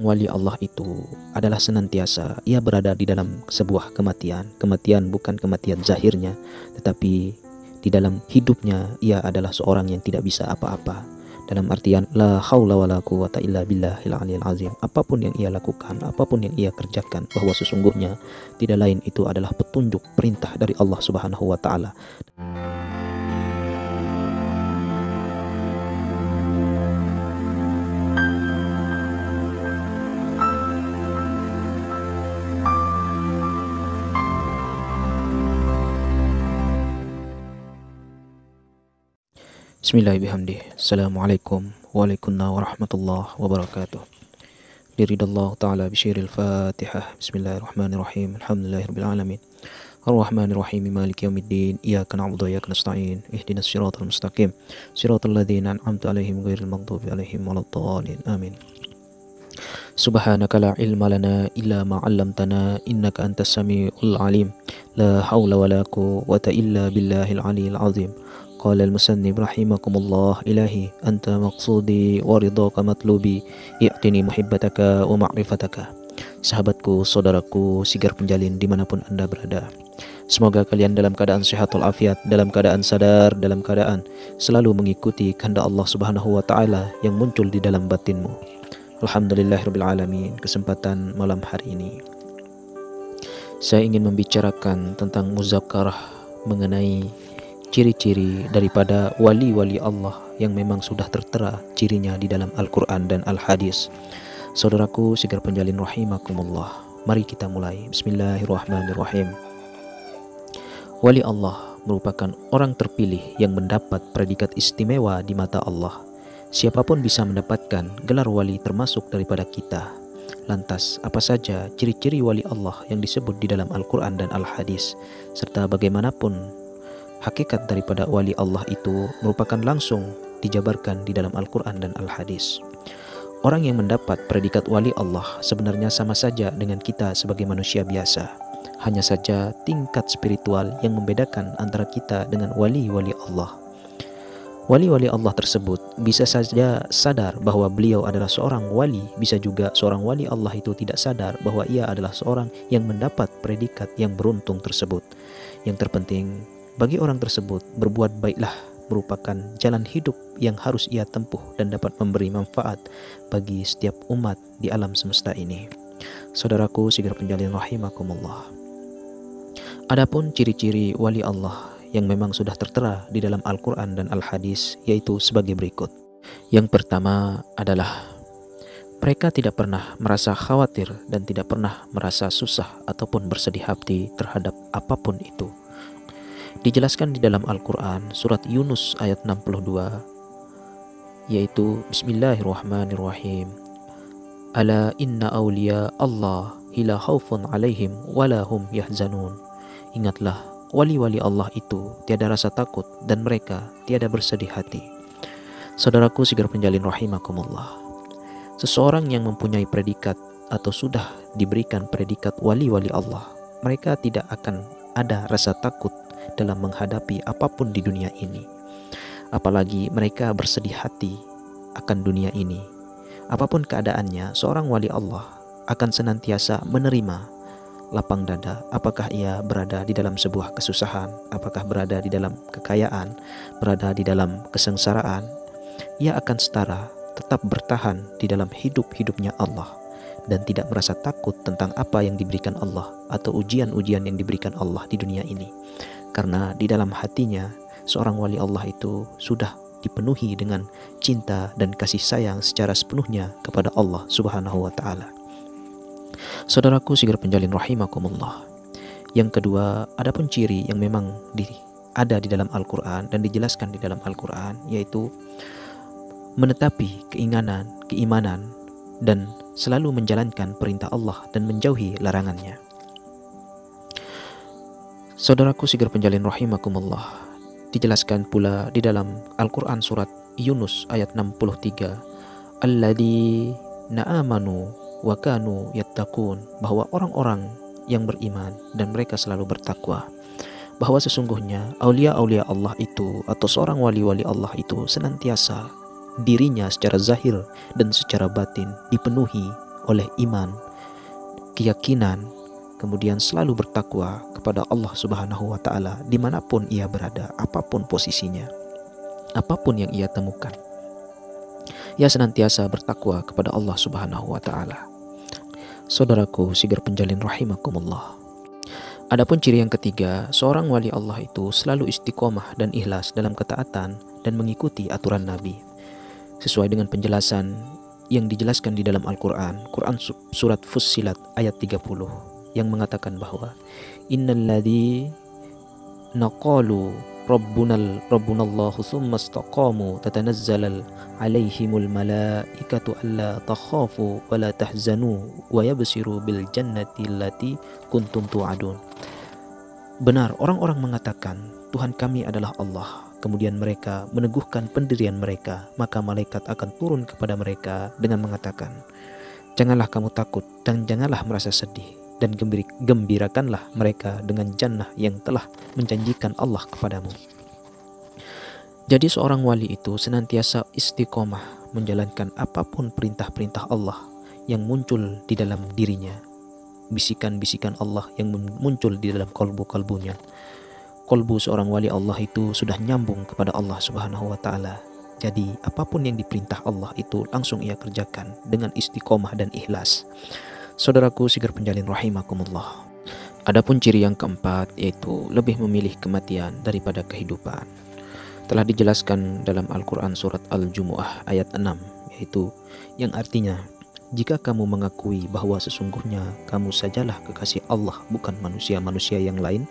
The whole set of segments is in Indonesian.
Wali Allah itu adalah senantiasa ia berada di dalam sebuah kematian. Kematian bukan kematian zahirnya, tetapi di dalam hidupnya ia adalah seorang yang tidak bisa apa-apa. Dalam artian la haula wala quwata illa billahil aliyil azim. Apapun yang ia lakukan, apapun yang ia kerjakan, bahwa sesungguhnya tidak lain itu adalah petunjuk perintah dari Allah Subhanahu wa taala. Bismillahirrahmanirrahim. Assalamualaikum warahmatullahi wabarakatuh. Liridallahu ta'ala bisyiril fatihah. Bismillahirrahmanirrahim. Alhamdulillahirabbil alamin. Ar-Rahmanir-Rahim. Maliki yaumiddin. Iyyaka na'budu wa iyyaka nasta'in. Ihdinas siratal mustaqim. Siratal ladzina an'amta 'alaihim ghairil maghdubi 'alaihim waladdallin. Amin. Subhanaka la ilma lana illa ma 'allamtana innaka antas samiul alim. La haula wala quwwata illa billahil aliyil azim. Qala al-musannif rahimakumullah ilahi anta maqsudi wa ridhaka matlubi i'tini muhibbataka wa ma'rifataka. Sahabatku, saudaraku, sigar penjalin dimanapun Anda berada, semoga kalian dalam keadaan sehat walafiat, dalam keadaan sadar, dalam keadaan selalu mengikuti kehendak Allah Subhanahu wa taala yang muncul di dalam batinmu. Alhamdulillahirabbil alamin. Kesempatan malam hari ini saya ingin membicarakan tentang muzakarah mengenai ciri-ciri daripada wali-wali Allah yang memang sudah tertera cirinya di dalam Al-Quran dan Al-Hadis. Saudaraku sigar penjalin rahimakumullah, mari kita mulai. Bismillahirrahmanirrahim. Wali Allah merupakan orang terpilih yang mendapat predikat istimewa di mata Allah. Siapapun bisa mendapatkan gelar wali termasuk daripada kita. Lantas, apa saja ciri-ciri wali Allah yang disebut di dalam Al-Quran dan Al-Hadis, serta bagaimanapun hakikat daripada wali Allah itu merupakan langsung dijabarkan di dalam Al-Quran dan Al-Hadis. Orang yang mendapat predikat wali Allah sebenarnya sama saja dengan kita sebagai manusia biasa. Hanya saja tingkat spiritual yang membedakan antara kita dengan wali-wali Allah. Wali-wali Allah tersebut bisa saja sadar bahwa beliau adalah seorang wali, bisa juga seorang wali Allah itu tidak sadar bahwa ia adalah seorang yang mendapat predikat yang beruntung tersebut. Yang terpenting, bagi orang tersebut, berbuat baiklah merupakan jalan hidup yang harus ia tempuh dan dapat memberi manfaat bagi setiap umat di alam semesta ini. Saudaraku sigar penjalin rahimakumullah. Adapun ciri-ciri wali Allah yang memang sudah tertera di dalam Al-Quran dan Al-Hadis yaitu sebagai berikut. Yang pertama adalah mereka tidak pernah merasa khawatir dan tidak pernah merasa susah ataupun bersedih hati terhadap apapun itu. Dijelaskan di dalam Al-Quran surat Yunus ayat 62, yaitu Bismillahirrahmanirrahim. Ala inna awliya Allah la khaufun alaihim wala hum yahzanun. Ingatlah, wali-wali Allah itu tiada rasa takut dan mereka tiada bersedih hati. Saudaraku sigar penjalin rahimakumullah, seseorang yang mempunyai predikat atau sudah diberikan predikat wali-wali Allah, mereka tidak akan ada rasa takut dalam menghadapi apapun di dunia ini. Apalagi mereka bersedih hati akan dunia ini. Apapun keadaannya, seorang wali Allah akan senantiasa menerima lapang dada. Apakah ia berada di dalam sebuah kesusahan, apakah berada di dalam kekayaan, berada di dalam kesengsaraan, ia akan setara tetap bertahan di dalam hidupnya Allah dan tidak merasa takut tentang apa yang diberikan Allah atau ujian-ujian yang diberikan Allah di dunia ini. Karena di dalam hatinya seorang wali Allah itu sudah dipenuhi dengan cinta dan kasih sayang secara sepenuhnya kepada Allah Subhanahu wa taala. Saudaraku sigar penjalin rahimakumullah. Yang kedua, adapun ciri yang memang ada di dalam Al-Quran dan dijelaskan di dalam Al-Quran, yaitu menetapi keimanan dan selalu menjalankan perintah Allah dan menjauhi larangannya. Saudaraku sigar penjalin rahimakumullah, dijelaskan pula di dalam Al-Quran surat Yunus ayat 63, alladzina amanu wa kanu yattaqun, bahwa orang-orang yang beriman dan mereka selalu bertakwa, bahwa sesungguhnya aulia-aulia Allah itu atau seorang wali-wali Allah itu senantiasa dirinya secara zahir dan secara batin dipenuhi oleh iman, keyakinan, kemudian selalu bertakwa kepada Allah Subhanahu wa Ta'ala dimanapun ia berada, apapun posisinya, apapun yang ia temukan. Ia senantiasa bertakwa kepada Allah Subhanahu wa Ta'ala. Saudaraku sigar penjalin rahimakumullah. Adapun ciri yang ketiga, seorang wali Allah itu selalu istiqomah dan ikhlas dalam ketaatan dan mengikuti aturan Nabi sesuai dengan penjelasan yang dijelaskan di dalam Al-Quran, Quran surat Fussilat ayat 30 yang mengatakan bahwa innalladzi naqalu rabbunallahu thumma istaqamu tatanazzalal alaihimul malaikatu alla takhafu wa la tahzanu wa yabsiru bil jannati allati kuntum tu'adun. Benar, orang-orang mengatakan Tuhan kami adalah Allah, kemudian mereka meneguhkan pendirian mereka, maka malaikat akan turun kepada mereka dengan mengatakan, janganlah kamu takut dan janganlah merasa sedih, dan gembirakanlah mereka dengan jannah yang telah menjanjikan Allah kepadamu. Jadi seorang wali itu senantiasa istiqomah menjalankan apapun perintah-perintah Allah yang muncul di dalam dirinya, bisikan-bisikan Allah yang muncul di dalam kalbu-kalbunya. Kalbu seorang wali Allah itu sudah nyambung kepada Allah Subhanahu wa Ta'ala. Jadi apapun yang diperintah Allah itu langsung ia kerjakan dengan istiqomah dan ikhlas. Saudaraku sigar penjalin rahimakumullah. Adapun ciri yang keempat yaitu lebih memilih kematian daripada kehidupan. Telah dijelaskan dalam Al-Quran surat Al-Jumu'ah ayat 6, yaitu yang artinya, jika kamu mengakui bahwa sesungguhnya kamu sajalah kekasih Allah bukan manusia-manusia yang lain,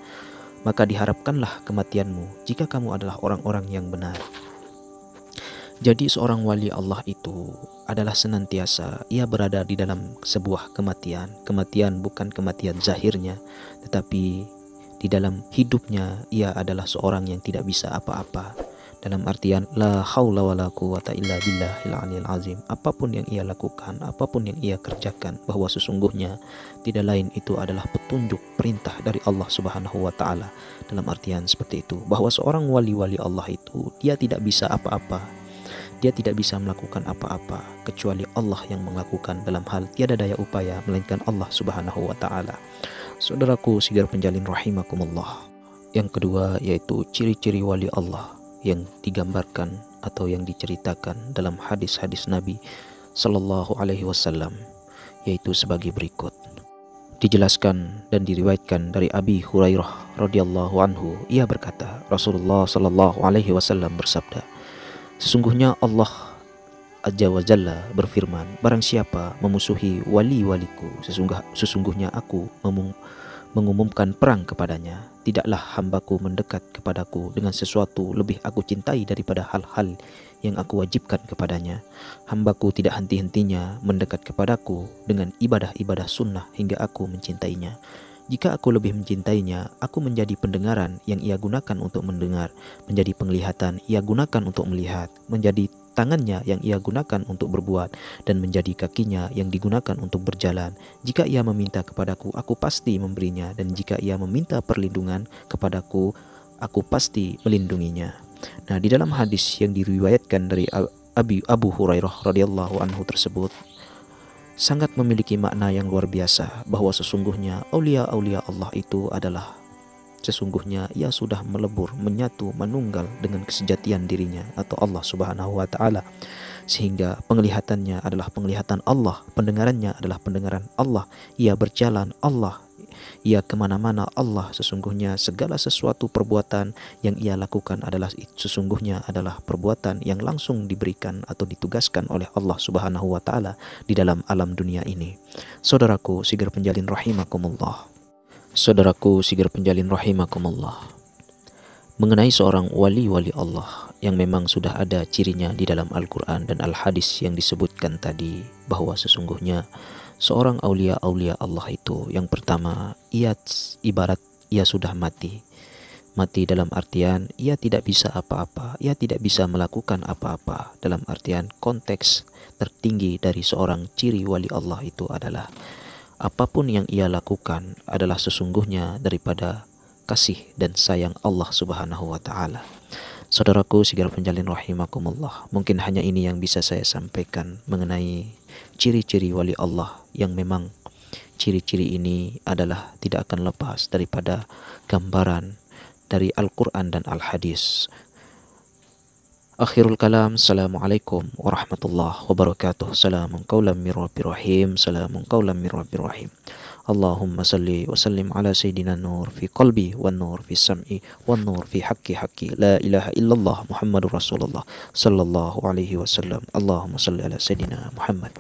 maka diharapkanlah kematianmu jika kamu adalah orang-orang yang benar. Jadi seorang wali Allah itu adalah senantiasa ia berada di dalam sebuah kematian. Kematian bukan kematian zahirnya, tetapi di dalam hidupnya ia adalah seorang yang tidak bisa apa-apa. Dalam artian la haula wala quwata illa billahil aliyil azim. Apapun yang ia lakukan, apapun yang ia kerjakan, bahwa sesungguhnya tidak lain itu adalah petunjuk perintah dari Allah Subhanahu wa Ta'ala. Dalam artian seperti itu, bahwa seorang wali-wali Allah itu dia tidak bisa apa-apa, dia tidak bisa melakukan apa-apa kecuali Allah yang melakukan, dalam hal tiada daya upaya melainkan Allah Subhanahu wa Ta'ala. Saudaraku sigar penjalin rahimakumullah. Yang kedua yaitu ciri-ciri wali Allah yang digambarkan atau yang diceritakan dalam hadis-hadis Nabi Sallallahu Alaihi Wasallam, yaitu sebagai berikut. Dijelaskan dan diriwayatkan dari Abi Hurairah radhiyallahu anhu, ia berkata, Rasulullah Sallallahu Alaihi Wasallam bersabda, sesungguhnya Allah Azza wa Jalla berfirman, barang siapa memusuhi wali-waliku, sesungguhnya aku mengumumkan perang kepadanya. Tidaklah hambaku mendekat kepadaku dengan sesuatu lebih aku cintai daripada hal-hal yang aku wajibkan kepadanya. Hambaku tidak henti-hentinya mendekat kepadaku dengan ibadah-ibadah sunnah hingga aku mencintainya. Jika aku lebih mencintainya, aku menjadi pendengaran yang ia gunakan untuk mendengar, menjadi penglihatan ia gunakan untuk melihat, menjadi tangannya yang ia gunakan untuk berbuat, dan menjadi kakinya yang digunakan untuk berjalan. Jika ia meminta kepadaku, aku pasti memberinya, dan jika ia meminta perlindungan kepadaku, aku pasti melindunginya. Nah, di dalam hadis yang diriwayatkan dari Abu Hurairah radhiyallahu anhu tersebut sangat memiliki makna yang luar biasa, bahwa sesungguhnya aulia-aulia Allah itu adalah sesungguhnya ia sudah melebur, menyatu, menunggal dengan kesejatian dirinya atau Allah Subhanahu wa Ta'ala, sehingga penglihatannya adalah penglihatan Allah, pendengarannya adalah pendengaran Allah, ia berjalan Allah, ia kemana-mana Allah. Sesungguhnya segala sesuatu perbuatan yang ia lakukan adalah sesungguhnya adalah perbuatan yang langsung diberikan atau ditugaskan oleh Allah Subhanahu wa Ta'ala di dalam alam dunia ini. Saudaraku sigar penjalin rahimakumullah. Saudaraku sigar penjalin rahimakumullah, mengenai seorang wali-wali Allah yang memang sudah ada cirinya di dalam Al-Quran dan Al-Hadis yang disebutkan tadi, bahwa sesungguhnya seorang aulia-aulia Allah itu yang pertama, ia ibarat ia sudah mati. Mati dalam artian ia tidak bisa apa-apa, ia tidak bisa melakukan apa-apa. Dalam artian konteks tertinggi dari seorang ciri wali Allah itu adalah apapun yang ia lakukan adalah sesungguhnya daripada kasih dan sayang Allah Subhanahu wa Ta'ala. Saudaraku sigar penjalin rahimakumullah, mungkin hanya ini yang bisa saya sampaikan mengenai ciri-ciri wali Allah yang memang ciri-ciri ini adalah tidak akan lepas daripada gambaran dari Al-Quran dan Al-Hadis. Akhirul kalam, Assalamualaikum warahmatullahi wabarakatuh. Salamun qawlam min rabbir rahim. Salamun qawlam min rabbir rahim. Allahumma salli wa sallim ala sayyidina nur fi qalbi wan nur fi sam'i wan nur fi haqqi la ilaha illallah Muhammadur Rasulullah sallallahu alaihi wasallam. Allahumma salli ala sayyidina Muhammad.